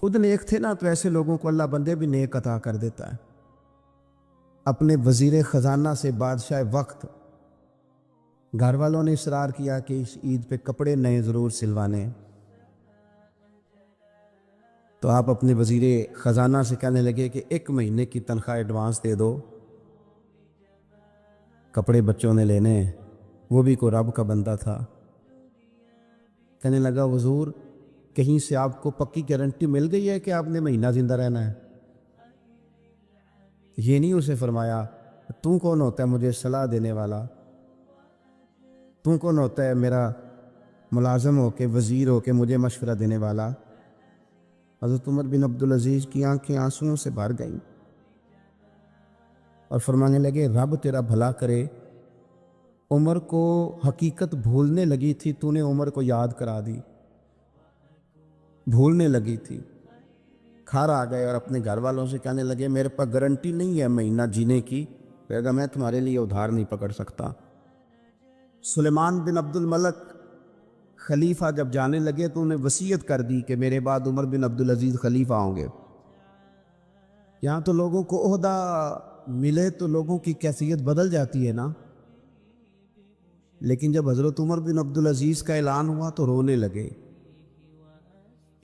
خود نیک تھے نا تو ایسے لوگوں کو اللہ بندے بھی نیک عطا کر دیتا ہے۔ اپنے وزیر خزانہ سے بادشاہ وقت گھر والوں نے اصرار کیا کہ اس عید پہ کپڑے نئے ضرور سلوانے، تو آپ اپنے وزیر خزانہ سے کہنے لگے کہ 1 مہینے کی تنخواہ ایڈوانس دے دو، کپڑے بچوں نے لینے ہیں۔ وہ بھی کوئی رب کا بندہ تھا، کہنے لگا حضور کہیں سے آپ کو پکی گارنٹی مل گئی ہے کہ آپ نے مہینہ زندہ رہنا ہے؟ یہ نہیں اسے فرمایا تو کون ہوتا ہے مجھے صلاح دینے والا، تو کون ہوتا ہے میرا ملازم ہو کے وزیر ہو کے مجھے مشورہ دینے والا۔ حضرت عمر بن عبدالعزیز کی آنکھیں آنسوؤں سے بھر گئیں اور فرمانے لگے رب تیرا بھلا کرے، عمر کو حقیقت بھولنے لگی تھی، تو نے عمر کو یاد کرا دی، بھولنے لگی تھی۔ کھار آ گئے اور اپنے گھر والوں سے کہنے لگے میرے پاس گارنٹی نہیں ہے مہینہ جینے کی، کہے گا میں تمہارے لیے ادھار نہیں پکڑ سکتا۔ سلیمان بن عبد الملک خلیفہ جب جانے لگے تو انہیں وصیت کر دی کہ میرے بعد عمر بن عبدالعزیز خلیفہ ہوں گے۔ یہاں تو لوگوں کو عہدہ ملے تو لوگوں کی کیفیت بدل جاتی ہے نا، لیکن جب حضرت عمر بن عبدالعزیز کا اعلان ہوا تو رونے لگے،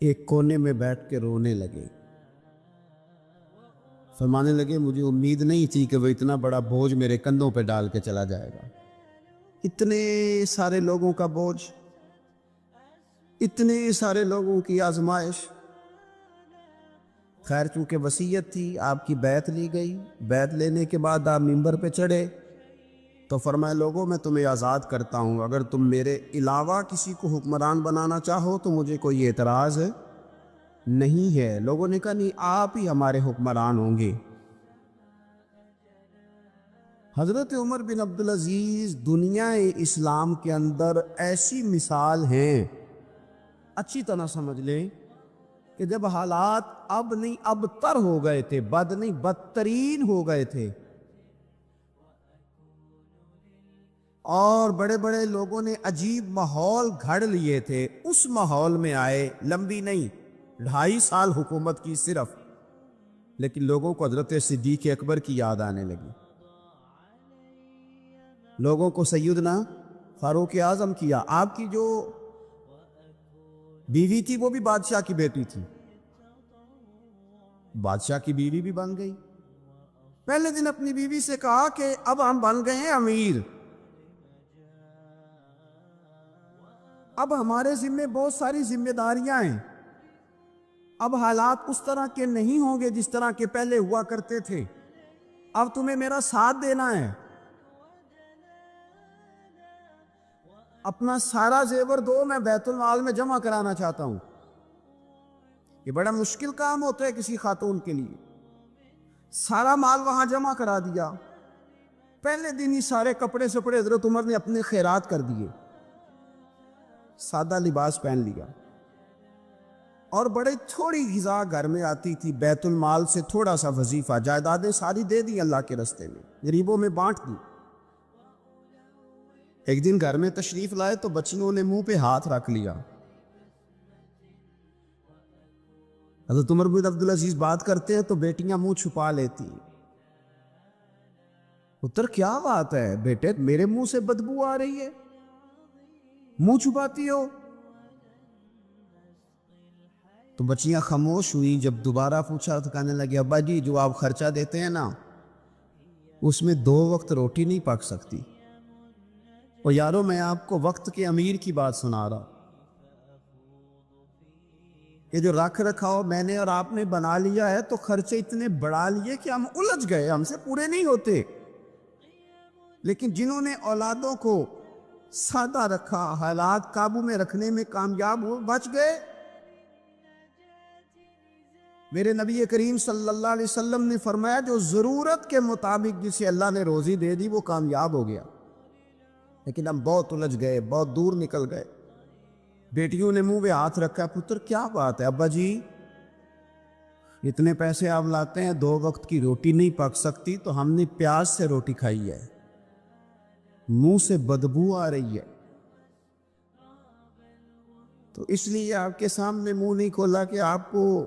ایک کونے میں بیٹھ کے رونے لگے، فرمانے لگے مجھے امید نہیں تھی کہ وہ اتنا بڑا بوجھ میرے کندھوں پہ ڈال کے چلا جائے گا، اتنے سارے لوگوں کا بوجھ، اتنے سارے لوگوں کی آزمائش۔ خیر چونکہ وصیت تھی، آپ کی بیعت لی گئی، بیعت لینے کے بعد آپ منبر پہ چڑھے تو فرمایا لوگوں میں تمہیں آزاد کرتا ہوں، اگر تم میرے علاوہ کسی کو حکمران بنانا چاہو تو مجھے کوئی اعتراض نہیں ہے۔ لوگوں نے کہا نہیں آپ ہی ہمارے حکمران ہوں گے۔ حضرت عمر بن عبدالعزیز دنیا اسلام کے اندر ایسی مثال ہیں، اچھی طرح سمجھ لیں کہ جب حالات اب نہیں اب تر ہو گئے تھے، بد نہیں بدترین ہو گئے تھے، اور بڑے بڑے لوگوں نے عجیب ماحول گھڑ لیے تھے، اس ماحول میں آئے، لمبی نہیں 2.5 سال حکومت کی صرف، لیکن لوگوں کو حضرت صدیق اکبر کی یاد آنے لگی، لوگوں کو سیدنا فاروق اعظم کیا۔ آپ کی جو بیوی تھی وہ بھی بادشاہ کی بیٹی تھی، بادشاہ کی بیوی بھی بن گئی۔ پہلے دن اپنی بیوی سے کہا کہ اب ہم بن گئے ہیں امیر، اب ہمارے ذمے بہت ساری ذمہ داریاں ہیں، اب حالات اس طرح کے نہیں ہوں گے جس طرح کے پہلے ہوا کرتے تھے، اب تمہیں میرا ساتھ دینا ہے، اپنا سارا زیور دو، میں بیت المال میں جمع کرانا چاہتا ہوں۔ یہ بڑا مشکل کام ہوتا ہے کسی خاتون کے لیے، سارا مال وہاں جمع کرا دیا۔ پہلے دن ہی سارے کپڑے سپڑے حضرت عمر نے اپنے خیرات کر دیے، سادہ لباس پہن لیا، اور بڑے تھوڑی غذا گھر میں آتی تھی، بیت المال سے تھوڑا سا وظیفہ، جائیدادیں ساری دے دی اللہ کے رستے میں، غریبوں میں بانٹ دی۔ ایک دن گھر میں تشریف لائے تو بچیوں نے منہ پہ ہاتھ رکھ لیا، حضرت عمر بن عبدالعزیز بات کرتے ہیں تو بیٹیاں منہ چھپا لیتی، پتر کیا بات ہے بیٹے میرے منہ سے بدبو آ رہی ہے، منہ چھپاتی ہو؟ تو بچیاں خاموش ہوئی، جب دوبارہ پوچھا تو کہنے لگے ابا جی جو آپ خرچہ دیتے ہیں نا اس میں 2 وقت روٹی نہیں پک سکتی، اور یارو میں آپ کو وقت کے امیر کی بات سنا رہا ہوں، یہ جو رکھ رکھاؤ میں نے اور آپ نے بنا لیا ہے تو خرچے اتنے بڑھا لیے کہ ہم الجھ گئے، ہم سے پورے نہیں ہوتے، لیکن جنہوں نے اولادوں کو سادہ رکھا، حالات قابو میں رکھنے میں کامیاب ہو، بچ گئے۔ میرے نبی کریم صلی اللہ علیہ وسلم نے فرمایا جو ضرورت کے مطابق جسے اللہ نے روزی دے دی وہ کامیاب ہو گیا، لیکن ہم بہت الجھ گئے، بہت دور نکل گئے۔ بیٹیوں نے منہ پہ ہاتھ رکھا، پتر کیا بات ہے ابا جی اتنے پیسے آپ لاتے ہیں 2 وقت کی روٹی نہیں پک سکتی، تو ہم نے پیاز سے روٹی کھائی ہے، منہ سے بدبو آ رہی ہے، تو اس لیے آپ کے سامنے منہ نہیں کھولا کہ آپ کو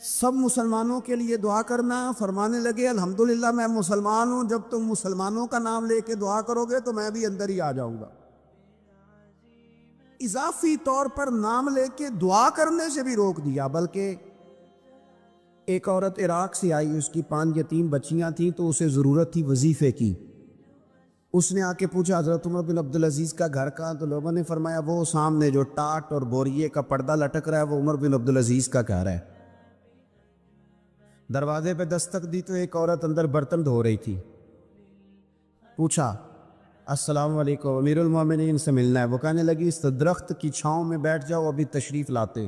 سب مسلمانوں کے لیے دعا کرنا. فرمانے لگے الحمدللہ میں مسلمان ہوں, جب تم مسلمانوں کا نام لے کے دعا کرو گے تو میں بھی اندر ہی آ جاؤں گا. اضافی طور پر نام لے کے دعا کرنے سے بھی روک دیا. بلکہ ایک عورت عراق سے آئی, اس کی 5 یتیم بچیاں تھیں, تو اسے ضرورت تھی وظیفے کی. اس نے آ کے پوچھا حضرت عمر بن عبدالعزیز کا گھر کہاں؟ تو لوگوں نے فرمایا وہ سامنے جو ٹاٹ اور بوریے کا پردہ لٹک رہا ہے وہ عمر بن عبدالعزیز کا گھر ہے. دروازے پہ دستک دی تو ایک عورت اندر برتن دھو رہی تھی. پوچھا السلام علیکم, امیر المومنین سے ملنا ہے. وہ کہنے لگی اس درخت کی چھاؤں میں بیٹھ جاؤ, ابھی تشریف لاتے.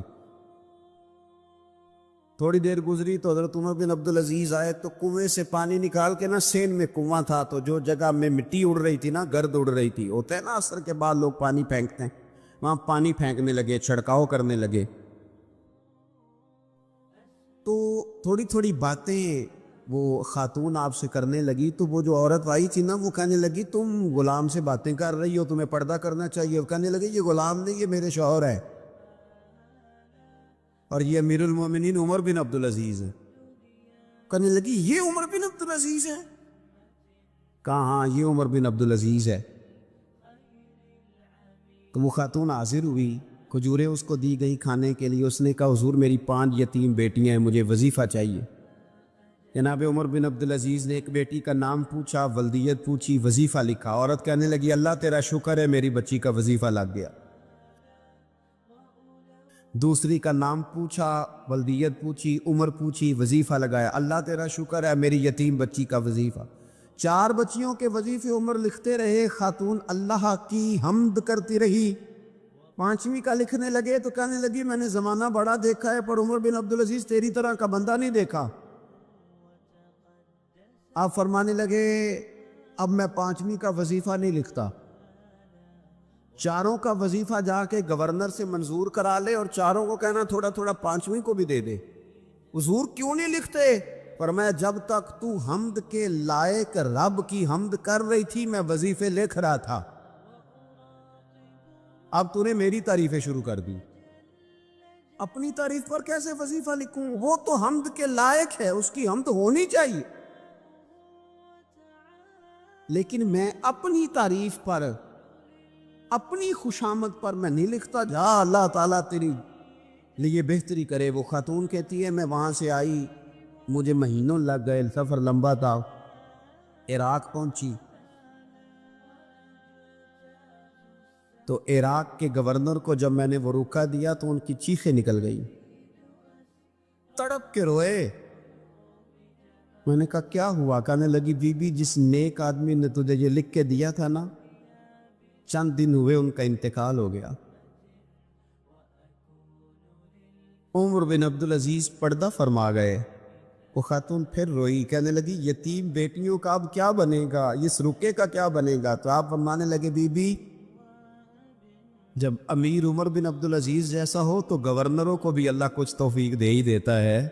تھوڑی دیر گزری تو حضرت عمر بن عبدالعزیز آئے تو کنویں سے پانی نکال کے نا, سین میں کنواں تھا, تو جو جگہ میں مٹی اڑ رہی تھی نا, گرد اڑ رہی تھی, ہوتا ہے نا عصر کے بعد لوگ پانی پھینکتے ہیں, وہاں پانی پھینکنے لگے, چھڑکاؤ کرنے لگے. تو تھوڑی تھوڑی باتیں وہ خاتون آپ سے کرنے لگی. تو وہ جو عورت آئی تھی نا, وہ کہنے لگی تم غلام سے باتیں کر رہی ہو, تمہیں پردہ کرنا چاہیے. وہ کہنے لگی یہ غلام نہیں, یہ میرے شوہر ہے, اور یہ امیر المومنین عمر بن عبدالعزیز ہے. کہنے لگی یہ عمر بن عبدالعزیز ہے؟ کہا ہاں یہ عمر بن عبدالعزیز ہے. تو وہ خاتون حاضر ہوئی, کھجوریں اس کو دی گئی کھانے کے لیے. اس نے کہا حضور میری 5 یتیم بیٹیاں ہیں, مجھے وظیفہ چاہیے. جناب عمر بن عبدالعزیز نے ایک بیٹی کا نام پوچھا, ولدیت پوچھی, وظیفہ لکھا. عورت کہنے لگی اللہ تیرا شکر ہے میری بچی کا وظیفہ لگ گیا. دوسری کا نام پوچھا, ولدیت پوچھی, عمر پوچھی, وظیفہ لگایا. اللہ تیرا شکر ہے میری یتیم بچی کا وظیفہ. 4 بچیوں کے وظیفے عمر لکھتے رہے. خاتون اللہ کی حمد کرتی رہی. 5ویں کا لکھنے لگے تو کہنے لگی میں نے زمانہ بڑا دیکھا ہے, پر عمر بن عبدالعزیز تیری طرح کا بندہ نہیں دیکھا. آپ فرمانے لگے اب میں 5ویں کا وظیفہ نہیں لکھتا, 4 کا وظیفہ جا کے گورنر سے منظور کرا لے, اور 4 کو کہنا تھوڑا تھوڑا 5ویں کو بھی دے دے. حضور کیوں نہیں لکھتے؟ فرمایا جب تک تو حمد کے لائق رب کی حمد کر رہی تھی میں وظیفے لکھ رہا تھا, اب تو نے میری تعریفیں شروع کر دی. اپنی تعریف پر کیسے وظیفہ لکھوں؟ وہ تو حمد کے لائق ہے, اس کی حمد ہونی چاہیے, لیکن میں اپنی تعریف پر, اپنی خوشامد پر میں نہیں لکھتا. جا اللہ تعالیٰ تیری لیے بہتری کرے. وہ خاتون کہتی ہے میں وہاں سے آئی, مجھے مہینوں لگ گئے, سفر لمبا تھا, عراق پہنچی تو عراق کے گورنر کو جب میں نے وہ روکا دیا تو ان کی چیخیں نکل گئی, تڑپ کے روئے. میں نے کہا کیا ہوا؟ کہنے لگی بی بی جس نیک آدمی نے تجھے یہ لکھ کے دیا تھا نا, چند دن ہوئے ان کا انتقال ہو گیا. عمر بن عبدالعزیز پردہ فرما گئے. وہ خاتون پھر روئی, کہنے لگی یتیم بیٹیوں کا اب کیا بنے گا, اس رکے کا کیا بنے گا؟ تو آپ فرمانے لگے بی بی جب امیر عمر بن عبدالعزیز جیسا ہو تو گورنروں کو بھی اللہ کچھ توفیق دے ہی دیتا ہے.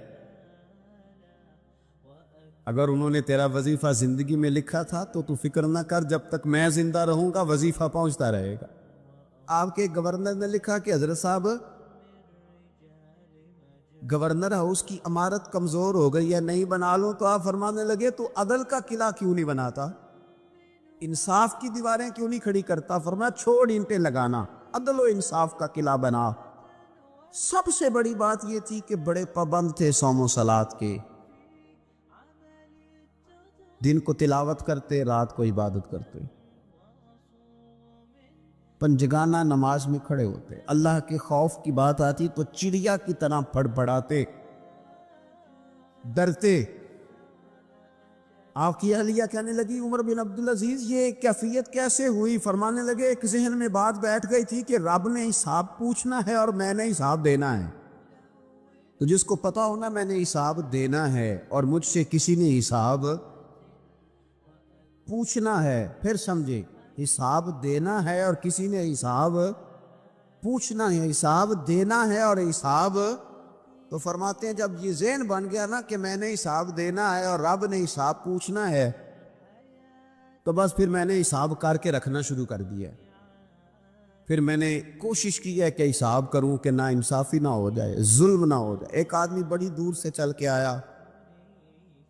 اگر انہوں نے تیرا وظیفہ زندگی میں لکھا تھا تو فکر نہ کر, جب تک میں زندہ رہوں گا وظیفہ پہنچتا رہے گا. آپ کے گورنر نے لکھا کہ حضرت صاحب گورنر ہاؤس کی عمارت کمزور ہو گئی ہے, نہیں بنا لوں. تو آپ فرمانے لگے تو عدل کا قلعہ کیوں نہیں بناتا, انصاف کی دیواریں کیوں نہیں کھڑی کرتا؟ فرمایا چھوڑ اینٹیں لگانا, عدل و انصاف کا قلعہ بنا. سب سے بڑی بات یہ تھی کہ بڑے پابند تھے صوم و صلات کے, دن کو تلاوت کرتے, رات کو عبادت کرتے, پنجگانہ نماز میں کھڑے ہوتے, اللہ کے خوف کی بات آتی تو چڑیا کی طرح پڑپڑاتے, ڈرتے. آپ کی اہلیہ کہنے لگی عمر بن عبدالعزیز یہ کیفیت کیسے ہوئی؟ فرمانے لگے ایک ذہن میں بات بیٹھ گئی تھی کہ رب نے حساب پوچھنا ہے اور میں نے حساب دینا ہے. تو جس کو پتا ہونا میں نے حساب دینا ہے اور مجھ سے کسی نے حساب پوچھنا ہے, پھر سمجھے, حساب دینا ہے اور کسی نے حساب پوچھنا ہے, حساب دینا ہے اور حساب. تو فرماتے ہیں جب یہ ذہن بن گیا نا کہ میں نے حساب دینا ہے اور رب نے حساب پوچھنا ہے, تو بس پھر میں نے حساب کر کے رکھنا شروع کر دیا. پھر میں نے کوشش کی ہے کہ حساب کروں کہ نا انصافی نہ ہو جائے، ظلم نہ ہو جائے۔ ایک آدمی بڑی دور سے چل کے آیا،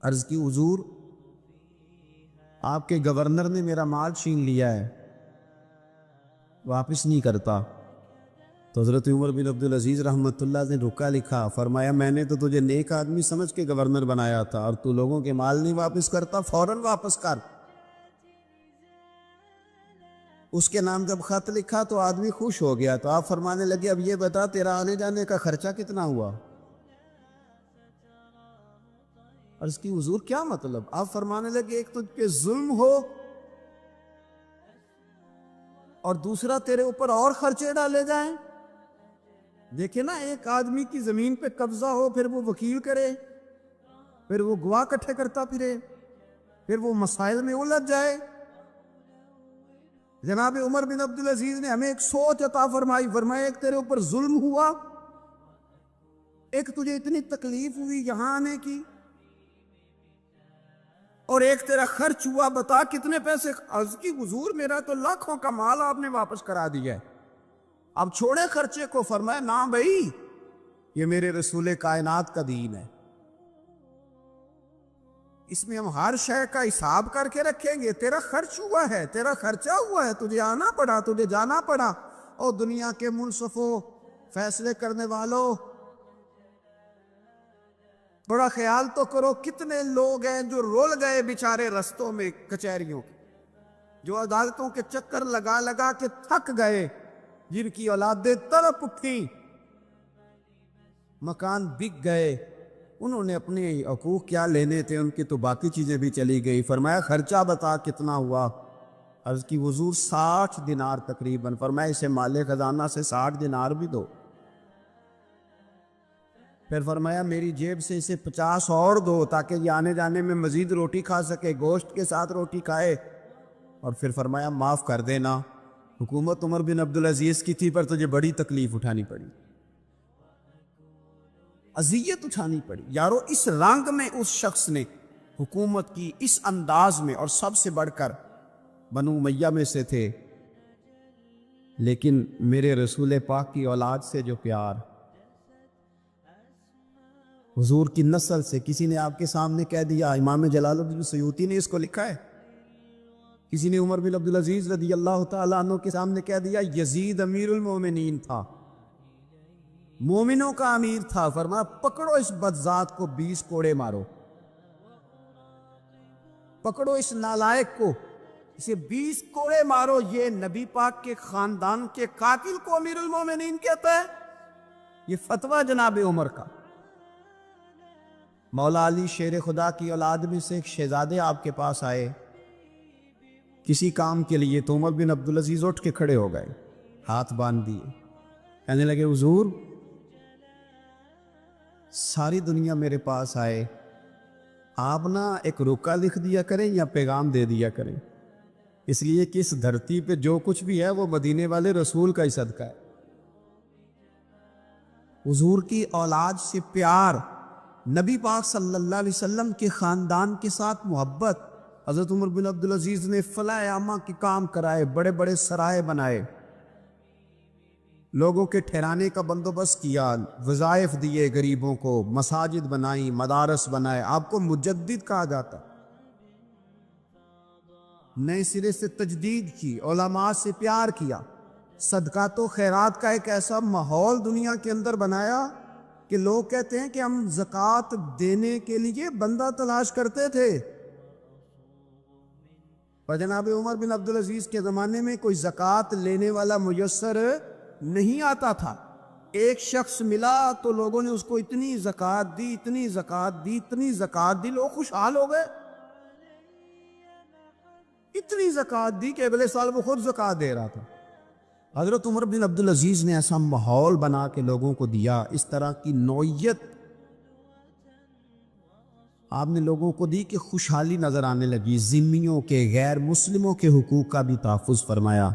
عرض کی حضور آپ کے گورنر نے میرا مال چھین لیا ہے، واپس نہیں کرتا۔ تو حضرت عمر بن عبدالعزیز رحمۃ اللہ نے رکا لکھا، فرمایا میں نے تو تجھے نیک آدمی سمجھ کے گورنر بنایا تھا، اور تو لوگوں کے مال نہیں واپس کرتا، فوراً واپس کر۔ اس کے نام جب خط لکھا تو آدمی خوش ہو گیا، تو آپ فرمانے لگے اب یہ بتا تیرا آنے جانے کا خرچہ کتنا ہوا؟ عرض کی حضور کیا مطلب؟ آپ فرمانے لگے ایک تجھ پہ ظلم ہو اور دوسرا تیرے اوپر اور خرچے ڈالے جائیں۔ دیکھیں نا، ایک آدمی کی زمین پہ قبضہ ہو، پھر وہ وکیل کرے، پھر وہ گواہ اکٹھے کرتا پھرے، پھر وہ مسائل میں الجھ جائے۔ جناب عمر بن عبدالعزیز نے ہمیں ایک سوچ عطا فرمائی، فرمایا ایک تیرے اوپر ظلم ہوا، ایک تجھے اتنی تکلیف ہوئی یہاں آنے کی، اور ایک تیرا خرچ ہوا، بتا کتنے پیسے؟ عرض کی حضور میرا تو لاکھوں کا مال آپ نے واپس کرا دیا ہے، اب چھوڑے خرچے کو۔ فرمایا نا بھائی، یہ میرے رسول کائنات کا دین ہے، اس میں ہم ہر شے کا حساب کر کے رکھیں گے۔ تیرا خرچ ہوا ہے، تیرا خرچہ ہوا ہے، تجھے آنا پڑا، تجھے جانا پڑا۔ اور دنیا کے منصفوں، فیصلے کرنے والوں، بڑا خیال تو کرو کتنے لوگ ہیں جو رول گئے بیچارے رستوں میں کچہریوں کے، جو عدالتوں کے چکر لگا لگا کے تھک گئے، جن کی اولادیں تڑپ اٹھیں، مکان بک گئے، انہوں نے اپنے حقوق کیا لینے تھے، ان کی تو باقی چیزیں بھی چلی گئی۔ فرمایا خرچہ بتا کتنا ہوا؟ عرض کی حضور 60 دینار تقریباً۔ فرمایا اسے مال خزانہ سے 60 دینار بھی دو۔ پھر فرمایا میری جیب سے اسے 50 اور دو تاکہ یہ آنے جانے میں مزید روٹی کھا سکے، گوشت کے ساتھ روٹی کھائے۔ اور پھر فرمایا معاف کر دینا، حکومت عمر بن عبدالعزیز کی تھی پر تجھے بڑی تکلیف اٹھانی پڑی، اذیت اٹھانی پڑی۔ یارو اس رنگ میں اس شخص نے حکومت کی، اس انداز میں، اور سب سے بڑھ کر بنو امیہ میں سے تھے، لیکن میرے رسول پاک کی اولاد سے جو پیار، حضور کی نسل سے، کسی نے آپ کے سامنے کہہ دیا، امام جلال الدین سیوطی نے اس کو لکھا ہے، کسی نے عمر بن عبدالعزیز رضی اللہ تعالیٰ عنہ کے سامنے کہہ دیا یزید امیر المومنین تھا، مومنوں کا امیر تھا۔ فرمایا پکڑو اس بدذات کو، 20 کوڑے مارو، پکڑو اس نالائق کو، اسے 20 کوڑے مارو۔ یہ نبی پاک کے خاندان کے قاتل کو امیر المومنین کہتا ہے؟ یہ فتویٰ جناب عمر کا۔ مولا علی شیر خدا کی اولاد میں سے ایک شہزادے آپ کے پاس آئے کسی کام کے لیے، تو عمر بن عبدالعزیز اٹھ کے کھڑے ہو گئے، ہاتھ باندھ دیے، کہنے لگے حضور ساری دنیا میرے پاس آئے، آپ نا ایک رکا لکھ دیا کریں یا پیغام دے دیا کریں، اس لیے کہ اس دھرتی پہ جو کچھ بھی ہے وہ مدینے والے رسول کا ہی صدقہ ہے۔ حضور کی اولاد سے پیار، نبی پاک صلی اللہ علیہ وسلم کے خاندان کے ساتھ محبت۔ حضرت عمر بن عبدالعزیز نے فلاح عامہ کے کام کرائے، بڑے بڑے سرائے بنائے، لوگوں کے ٹھہرانے کا بندوبست کیا، وظائف دیے غریبوں کو، مساجد بنائی، مدارس بنائے۔ آپ کو مجدد کہا جاتا، نئے سرے سے تجدید کی، علماء سے پیار کیا، صدقات و خیرات کا ایک ایسا ماحول دنیا کے اندر بنایا کہ لوگ کہتے ہیں کہ ہم زکوٰۃ دینے کے لیے بندہ تلاش کرتے تھے، پر جناب عمر بن عبدالعزیز کے زمانے میں کوئی زکوٰۃ لینے والا میسر نہیں آتا تھا۔ ایک شخص ملا تو لوگوں نے اس کو اتنی زکوٰۃ دی، اتنی زکوٰۃ دی، اتنی زکوٰۃ دی، لوگ خوشحال ہو گئے، اتنی زکوٰۃ دی کہ اگلے سال وہ خود زکوٰۃ دے رہا تھا۔ حضرت عمر بن عبدالعزیز نے ایسا ماحول بنا کے لوگوں کو دیا، اس طرح کی نوعیت آپ نے لوگوں کو دی کہ خوشحالی نظر آنے لگی۔ ذمیوں کے، غیر مسلموں کے حقوق کا بھی تحفظ فرمایا۔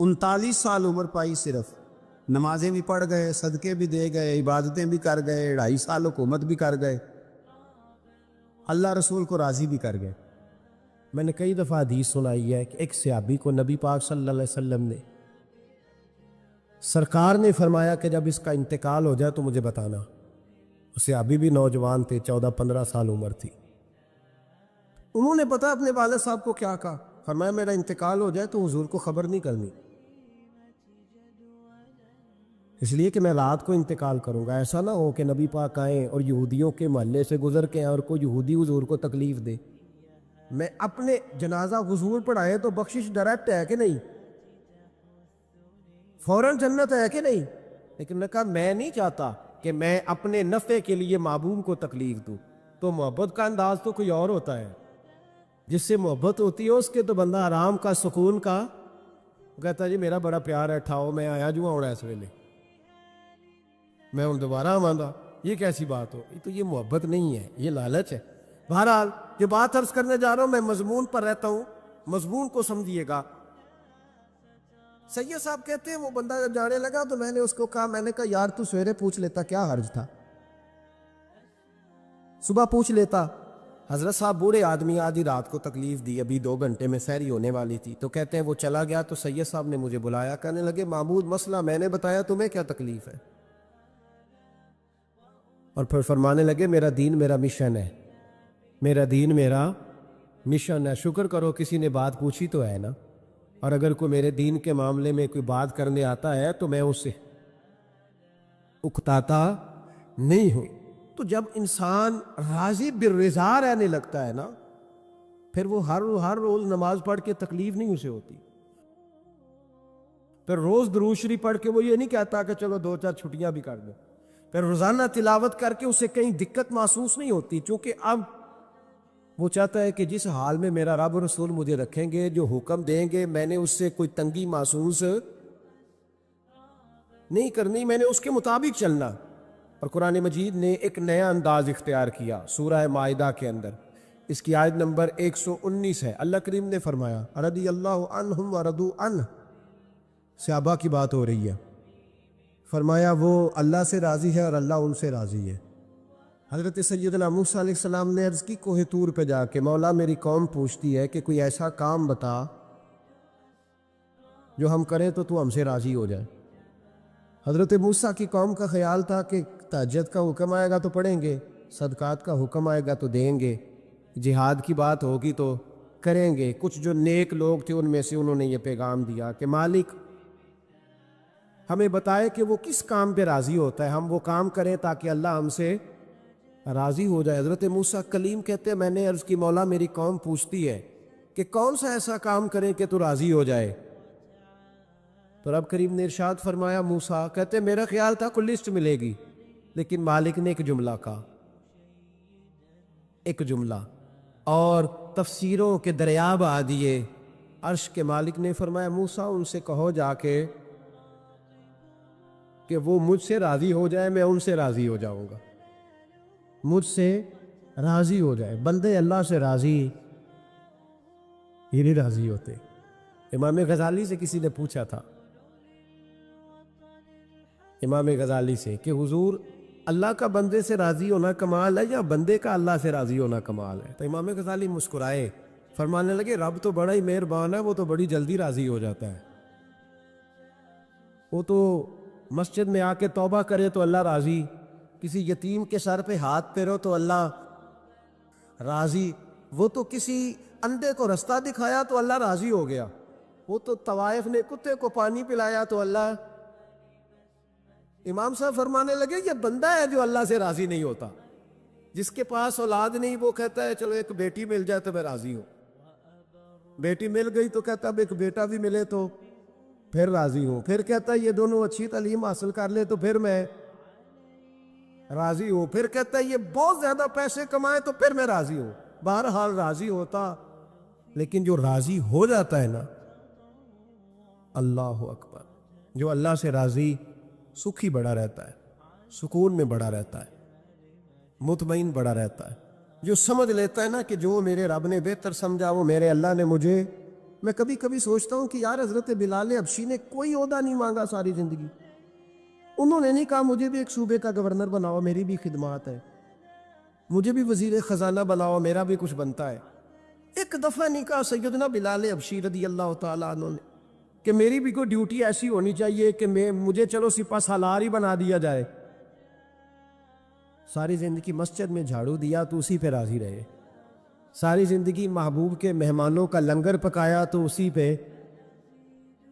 39 سال عمر پائی، صرف نمازیں بھی پڑھ گئے، صدقے بھی دے گئے، عبادتیں بھی کر گئے، 2.5 سال حکومت بھی کر گئے، اللہ رسول کو راضی بھی کر گئے۔ میں نے کئی دفعہ حدیث سنائی ہے کہ ایک صحابی کو نبی پاک صلی اللہ علیہ وسلم نے سرکار نے فرمایا کہ جب اس کا انتقال ہو جائے تو مجھے بتانا. صحابی بھی نوجوان تھے، 14-15 سال عمر تھی. انہوں نے پتا اپنے والد صاحب کو کیا کہا، فرمایا میرا انتقال ہو جائے تو حضور کو خبر نہیں کرنی، اس لیے کہ میں رات کو انتقال کروں گا. ایسا نہ ہو کہ نبی پاک آئیں اور یہودیوں کے محلے سے گزر کے آئیں اور کوئی یہودی حضور کو تکلیف دے. میں اپنے جنازہ حضور پڑھائے تو بخشش ڈائریکٹ ہے کہ نہیں، فوراً جنت ہے کہ نہیں. لیکن نے کہا میں نہیں چاہتا کہ میں اپنے نفع کے لیے محبوب کو تکلیف دوں. تو محبت کا انداز تو کوئی اور ہوتا ہے. جس سے محبت ہوتی ہے اس کے تو بندہ آرام کا، سکون کا کہتا جی میرا بڑا پیار ہے، ٹھاؤ میں آیا جو آؤں اس ویلے، میں ہوں دوبارہ آواں. یہ کیسی بات ہو؟ تو یہ محبت نہیں ہے، یہ لالچ ہے. بہرحال جو بات عرض کرنے جا رہا ہوں، میں مضمون پر رہتا ہوں، مضمون کو سمجھیے گا. سید صاحب کہتے ہیں وہ بندہ جب جانے لگا تو میں نے اس کو کہا، میں نے کہا یار تو سویرے پوچھ لیتا، کیا حرج تھا، صبح پوچھ لیتا. حضرت صاحب بوڑھے آدمی، آدھی رات کو تکلیف دی، ابھی 2 گھنٹے میں سحری ہونے والی تھی. تو کہتے ہیں وہ چلا گیا تو سید صاحب نے مجھے بلایا، کہنے لگے معمود مسئلہ میں نے بتایا، تمہیں کیا تکلیف ہے؟ اور پھر فرمانے لگے میرا دین میرا مشن ہے، میرا دین میرا مشن ہے. شکر کرو کسی نے بات پوچھی تو ہے نا. اور اگر کوئی میرے دین کے معاملے میں کوئی بات کرنے آتا ہے تو میں اس سے اکتاتا نہیں ہوں. تو جب انسان راضی بالرضا رہنے لگتا ہے نا، پھر وہ ہر روز نماز پڑھ کے تکلیف نہیں اسے ہوتی. پھر روز درود شریف پڑھ کے وہ یہ نہیں کہتا کہ چلو 2-4 چھٹیاں بھی کر دو. پھر روزانہ تلاوت کر کے اسے کہیں دقت محسوس نہیں ہوتی، چونکہ اب وہ چاہتا ہے کہ جس حال میں میرا رب رسول مجھے رکھیں گے، جو حکم دیں گے، میں نے اس سے کوئی تنگی محسوس نہیں کرنی، میں نے اس کے مطابق چلنا. اور قرآن مجید نے ایک نیا انداز اختیار کیا سورہ مائدہ کے اندر. اس کی آیت نمبر 119 ہے. اللہ کریم نے فرمایا رضی اللہ عنہم ورضوا عنہ، صحابہ کی بات ہو رہی ہے. فرمایا وہ اللہ سے راضی ہے اور اللہ ان سے راضی ہے. حضرت سیدنا موسیٰ علیہ السلام نے عرض کی کوہ طور پہ جا کے، مولا میری قوم پوچھتی ہے کہ کوئی ایسا کام بتا جو ہم کریں تو تو ہم سے راضی ہو جائے. حضرت موسیٰ کی قوم کا خیال تھا کہ تہجد کا حکم آئے گا تو پڑھیں گے، صدقات کا حکم آئے گا تو دیں گے، جہاد کی بات ہوگی تو کریں گے. کچھ جو نیک لوگ تھے ان میں سے انہوں نے یہ پیغام دیا کہ مالک ہمیں بتائے کہ وہ کس کام پہ راضی ہوتا ہے، ہم وہ کام کریں تاکہ اللہ ہم سے راضی ہو جائے. حضرت موسیٰ کلیم کہتے ہیں میں نے عرض کی مولا میری قوم پوچھتی ہے کہ کون سا ایسا کام کریں کہ تو راضی ہو جائے. تو رب کریم نے ارشاد فرمایا، موسیٰ کہتے میرا خیال تھا کوئی لسٹ ملے گی، لیکن مالک نے ایک جملہ کہا، ایک جملہ، اور تفسیروں کے دریا بہا دیے. عرش کے مالک نے فرمایا موسیٰ ان سے کہو جا کے کہ وہ مجھ سے راضی ہو جائے، میں ان سے راضی ہو جاؤں گا. مجھ سے راضی ہو جائے. بندے اللہ سے راضی یہ نہیں راضی ہوتے. امام غزالی سے کسی نے پوچھا تھا، امام غزالی سے، کہ حضور اللہ کا بندے سے راضی ہونا کمال ہے یا بندے کا اللہ سے راضی ہونا کمال ہے؟ تو امام غزالی مسکرائے، فرمانے لگے رب تو بڑا ہی مہربان ہے، وہ تو بڑی جلدی راضی ہو جاتا ہے. وہ تو مسجد میں آ کے توبہ کرے تو اللہ راضی، کسی یتیم کے سر پہ ہاتھ پھیرو تو اللہ راضی، وہ تو کسی اندھے کو رستہ دکھایا تو اللہ راضی ہو گیا، وہ تو طوائف نے کتے کو پانی پلایا تو اللہ. امام صاحب فرمانے لگے یہ بندہ ہے جو اللہ سے راضی نہیں ہوتا. جس کے پاس اولاد نہیں وہ کہتا ہے چلو ایک بیٹی مل جائے تو میں راضی ہوں، بیٹی مل گئی تو کہتا اب ایک بیٹا بھی ملے تو پھر راضی ہوں، پھر کہتا ہے یہ دونوں اچھی تعلیم حاصل کر لے تو پھر میں راضی ہوں، پھر کہتا ہے یہ بہت زیادہ پیسے کمائے تو پھر میں راضی ہوں. بہرحال راضی ہوتا، لیکن جو راضی ہو جاتا ہے نا، اللہ اکبر، جو اللہ سے راضی سکھی بڑا رہتا ہے، سکون میں بڑا رہتا ہے، مطمئن بڑا رہتا ہے. جو سمجھ لیتا ہے نا کہ جو میرے رب نے بہتر سمجھا وہ میرے اللہ نے مجھے. میں کبھی کبھی سوچتا ہوں کہ یار حضرت بلال حبشی نے کوئی عہدہ نہیں مانگا ساری زندگی، انہوں نے نہیں کہا مجھے بھی ایک صوبے کا گورنر بناؤ میری بھی خدمات ہے، مجھے بھی وزیر خزانہ بناؤ میرا بھی کچھ بنتا ہے. ایک دفعہ نہیں کہا سیدنا بلال حبشی رضی اللہ تعالیٰ عنہ نے کہ میری بھی کوئی ڈیوٹی ایسی ہونی چاہیے کہ مجھے چلو سپہ سالار ہی بنا دیا جائے. ساری زندگی مسجد میں جھاڑو دیا تو اسی پہ راضی رہے. ساری زندگی محبوب کے مہمانوں کا لنگر پکایا تو اسی پہ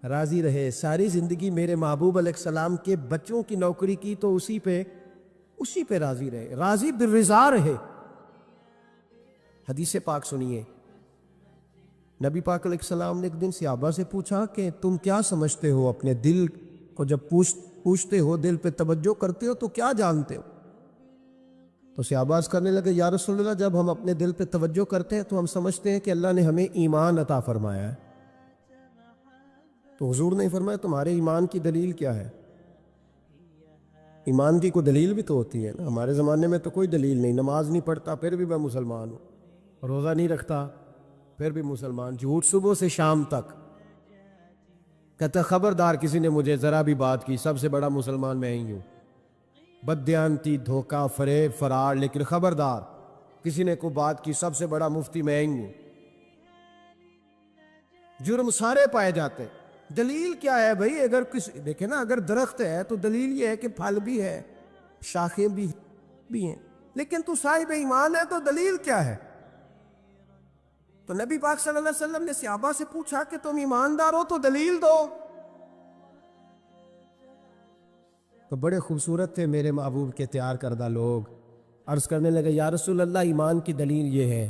راضی رہے. ساری زندگی میرے محبوب علیہ السلام کے بچوں کی نوکری کی تو اسی پہ راضی رہے. راضی بالرضا رہے. حدیث پاک سنیے. نبی پاک علیہ السلام نے ایک دن صحابہ سے پوچھا کہ تم کیا سمجھتے ہو؟ اپنے دل کو جب پوچھتے ہو، دل پہ توجہ کرتے ہو تو کیا جانتے ہو؟ تو صحابہ عرض کرنے لگے یا رسول اللہ، جب ہم اپنے دل پہ توجہ کرتے ہیں تو ہم سمجھتے ہیں کہ اللہ نے ہمیں ایمان عطا فرمایا ہے. تو حضور نے فرمایا تمہارے ایمان کی دلیل کیا ہے؟ ایمان کی کوئی دلیل بھی تو ہوتی ہے نا. ہمارے زمانے میں تو کوئی دلیل نہیں. نماز نہیں پڑھتا پھر بھی میں مسلمان ہوں، روزہ نہیں رکھتا پھر بھی مسلمان. جھوٹ صبح سے شام تک. کہتا خبردار کسی نے مجھے ذرا بھی بات کی، سب سے بڑا مسلمان میں ہی ہوں. بددیانتی، دھوکہ، فریب، فرار، لیکن خبردار کسی نے کوئی بات کی، سب سے بڑا مفتی میں ہی ہوں. جرم سارے پائے جاتے. دلیل کیا ہے بھائی؟ اگر دیکھیں نا، اگر درخت ہے تو دلیل یہ ہے کہ پھل بھی ہے، شاخیں بھی ہیں، لیکن تو صاحب ایمان ہے تو دلیل کیا ہے؟ تو نبی پاک صلی اللہ علیہ وسلم نے صحابہ سے پوچھا کہ تم ایماندار ہو تو دلیل دو. تو بڑے خوبصورت تھے میرے محبوب کے تیار کردہ لوگ. عرض کرنے لگے یا رسول اللہ، ایمان کی دلیل یہ ہے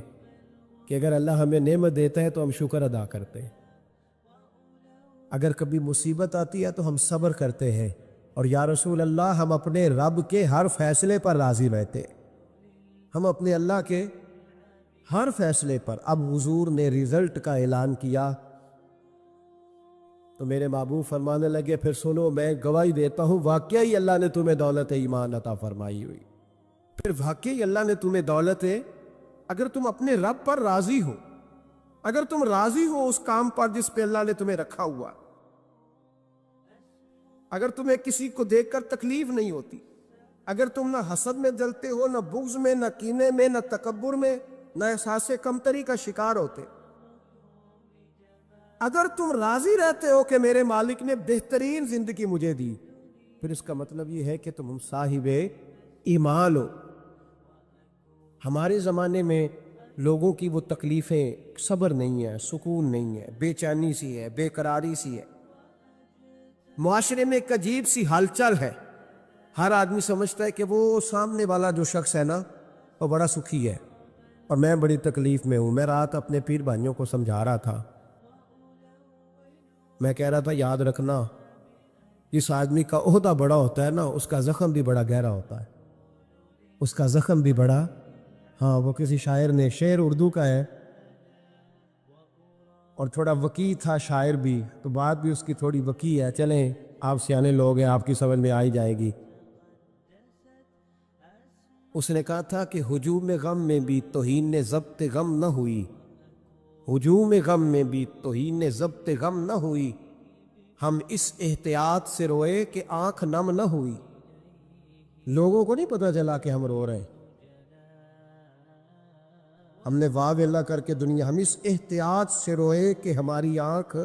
کہ اگر اللہ ہمیں نعمت دیتا ہے تو ہم شکر ادا کرتے ہیں. اگر کبھی مصیبت آتی ہے تو ہم صبر کرتے ہیں. اور یا رسول اللہ، ہم اپنے رب کے ہر فیصلے پر راضی رہتے. ہم اپنے اللہ کے ہر فیصلے پر. اب حضور نے رزلٹ کا اعلان کیا تو میرے محبوب فرمانے لگے پھر سنو، میں گواہی دیتا ہوں واقعی اللہ نے تمہیں دولت ایمان عطا فرمائی ہوئی. پھر واقعی اللہ نے تمہیں دولت ہے. اگر تم اپنے رب پر راضی ہو، اگر تم راضی ہو اس کام پر جس پہ اللہ نے تمہیں رکھا ہوا، اگر تمہیں کسی کو دیکھ کر تکلیف نہیں ہوتی، اگر تم نہ حسد میں جلتے ہو، نہ بغض میں، نہ کینے میں، نہ تکبر میں، نہ احساس کمتری کا شکار ہوتے، اگر تم راضی رہتے ہو کہ میرے مالک نے بہترین زندگی مجھے دی، پھر اس کا مطلب یہ ہے کہ تم صاحب ایمان ہو. ہمارے زمانے میں لوگوں کی وہ تکلیفیں، صبر نہیں ہے، سکون نہیں ہے، بے چینی سی ہے، بے قراری سی ہے. معاشرے میں ایک عجیب سی ہلچل ہے. ہر آدمی سمجھتا ہے کہ وہ سامنے والا جو شخص ہے نا وہ بڑا سکھی ہے اور میں بڑی تکلیف میں ہوں. میں رات اپنے پیر بھائیوں کو سمجھا رہا تھا. میں کہہ رہا تھا یاد رکھنا، جس آدمی کا عہدہ بڑا ہوتا ہے نا اس کا زخم بھی بڑا گہرا ہوتا ہے. اس کا زخم بھی بڑا. ہاں، وہ کسی شاعر نے، شعر اردو کا ہے اور تھوڑا وقی تھا شاعر بھی، تو بات بھی اس کی تھوڑی وقی ہے. چلیں، آپ سیانے لوگ ہیں، آپ کی سمجھ میں آ ہی جائے گی. اس نے کہا تھا کہ ہجوم غم میں بھی توہین ضبط غم نہ ہوئی، ہجوم غم میں بھی توہین ضبط غم نہ ہوئی، ہم اس احتیاط سے روئے کہ آنکھ نم نہ ہوئی. لوگوں کو نہیں پتہ چلا کہ ہم رو رہے ہیں. ہم نے واہ ویلا کر کے دنیا، ہم اس احتیاط سے روئے کہ ہماری آنکھ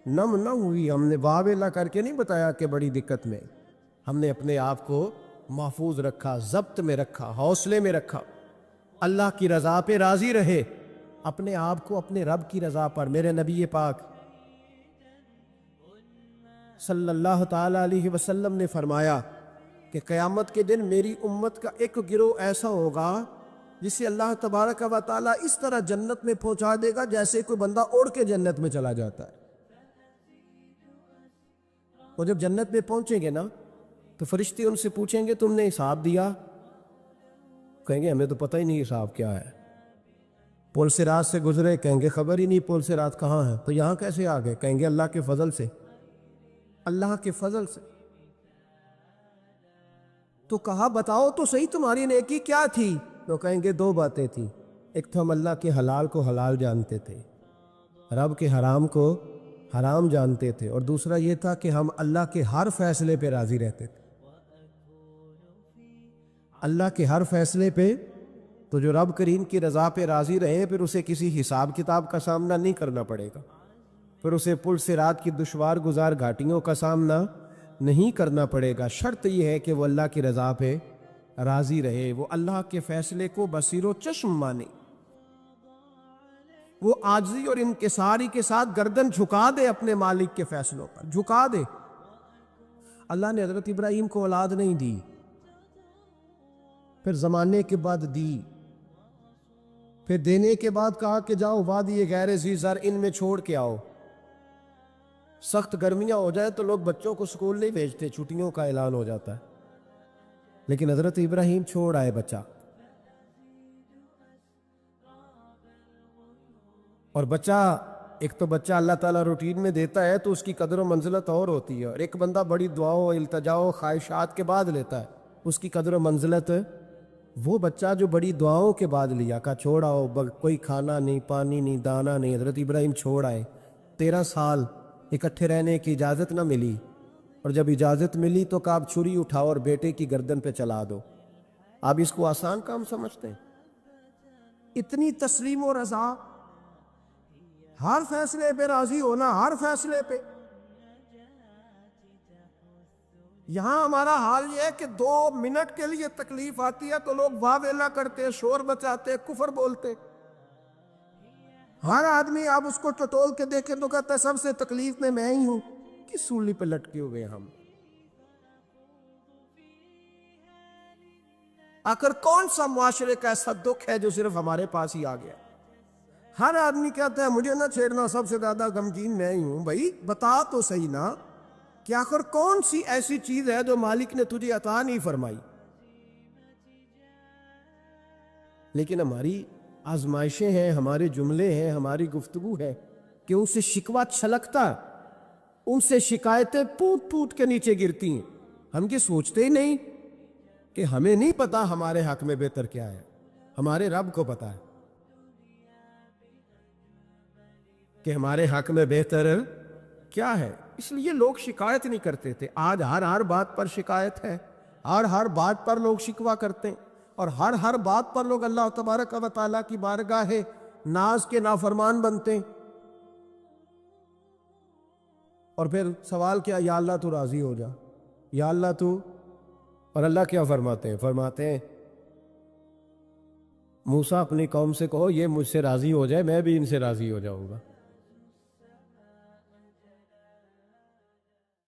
نم نہ ہوئی. ہم نے واہ ویلا کر کے نہیں بتایا کہ بڑی دقت میں. ہم نے اپنے آپ کو محفوظ رکھا، ضبط میں رکھا، حوصلے میں رکھا. اللہ کی رضا پہ راضی رہے، اپنے آپ کو اپنے رب کی رضا پر. میرے نبی پاک صلی اللہ تعالی علیہ وسلم نے فرمایا کہ قیامت کے دن میری امت کا ایک گروہ ایسا ہوگا جسے اللہ تبارک و تعالیٰ اس طرح جنت میں پہنچا دے گا جیسے کوئی بندہ اڑ کے جنت میں چلا جاتا ہے. وہ جب جنت میں پہنچیں گے نا تو فرشتے ان سے پوچھیں گے تم نے حساب دیا؟ کہیں گے ہمیں تو پتہ ہی نہیں حساب کیا ہے. پل سے رات سے گزرے، کہیں گے خبر ہی نہیں پل سے رات کہاں ہے. تو یہاں کیسے آ گئے؟ کہیں گے اللہ کے فضل سے، اللہ کے فضل سے. تو کہا بتاؤ تو صحیح تمہاری نیکی کیا تھی؟ تو کہیں گے دو باتیں تھیں. ایک تو ہم اللہ کے حلال کو حلال جانتے تھے، رب کے حرام کو حرام جانتے تھے، اور دوسرا یہ تھا کہ ہم اللہ کے ہر فیصلے پہ راضی رہتے تھے. اللہ کے ہر فیصلے پہ. تو جو رب کریم کی رضا پہ راضی رہے پھر اسے کسی حساب کتاب کا سامنا نہیں کرنا پڑے گا، پھر اسے پل صراط کی دشوار گزار گھاٹیوں کا سامنا نہیں کرنا پڑے گا۔ شرط یہ ہے کہ وہ اللہ کی رضا پہ راضی رہے، وہ اللہ کے فیصلے کو بصیر و چشم مانے، وہ عاجزی اور انکساری کے ساتھ گردن جھکا دے اپنے مالک کے فیصلوں پر، جھکا دے۔ اللہ نے حضرت ابراہیم کو اولاد نہیں دی، پھر زمانے کے بعد دی، پھر دینے کے بعد کہا کہ جاؤ وادی غیر ذی زرع ان میں چھوڑ کے آؤ۔ سخت گرمیاں ہو جائے تو لوگ بچوں کو سکول نہیں بھیجتے، چھٹیوں کا اعلان ہو جاتا ہے، لیکن حضرت ابراہیم چھوڑ آئے بچہ، اور بچہ ایک تو بچہ اللہ تعالیٰ روٹین میں دیتا ہے تو اس کی قدر و منزلت اور ہوتی ہے، اور ایک بندہ بڑی دعاؤں التجاؤں خواہشات کے بعد لیتا ہے، اس کی قدر و منزلت وہ بچہ جو بڑی دعاؤں کے بعد لیا، کہا چھوڑ آؤ، کوئی کھانا نہیں، پانی نہیں، دانا نہیں، حضرت ابراہیم چھوڑ آئے۔ 13 سال اکٹھے رہنے کی اجازت نہ ملی، اور جب اجازت ملی تو کہا اب چھری اٹھاؤ اور بیٹے کی گردن پہ چلا دو۔ آپ اس کو آسان کام سمجھتے ہیں؟ اتنی تسلیم و رضا، ہر فیصلے پہ راضی ہونا، ہر فیصلے پہ۔ یہاں ہمارا حال یہ ہے کہ 2 منٹ کے لیے تکلیف آتی ہے تو لوگ واہ ویلا کرتے، شور بچاتے، کفر بولتے۔ ہر آدمی آپ اس کو ٹٹول کے دیکھیں تو کہتا ہے سب سے تکلیف میں ہی ہوں۔ کس سولی پہ لٹکے ہوئے ہم؟ آخر کون سا معاشرے کا ایسا دکھ ہے جو صرف ہمارے پاس ہی آ گیا؟ ہر آدمی کہتا ہے مجھے نہ چھیڑنا، سب سے زیادہ غمگین میں ہی ہوں۔ بھائی بتا تو صحیح نا کہ آخر کون سی ایسی چیز ہے جو مالک نے تجھے عطا نہیں فرمائی؟ لیکن ہماری آزمائشیں ہیں، ہمارے جملے ہیں، ہماری گفتگو ہے کہ ان سے شکوہ چھلکتا، ان سے شکایتیں پوٹ پوٹ کے نیچے گرتی ہیں۔ ہم یہ سوچتے ہی نہیں کہ ہمیں نہیں پتا ہمارے حق میں بہتر کیا ہے، ہمارے رب کو پتا ہے کہ ہمارے حق میں بہتر کیا ہے۔ اس لیے لوگ شکایت نہیں کرتے تھے، آج ہر بات پر شکایت ہے، ہر بات پر لوگ شکوہ کرتے ہیں، اور ہر بات پر لوگ اللہ تبارک و تعالیٰ کی بارگاہ ناز کے نافرمان بنتے ہیں۔ اور پھر سوال کیا، یا اللہ تو راضی ہو جا، یا اللہ تو، اور اللہ کیا فرماتے ہیں موسیٰ اپنی قوم سے کہو یہ مجھ سے راضی ہو جائے میں بھی ان سے راضی ہو جاؤں گا۔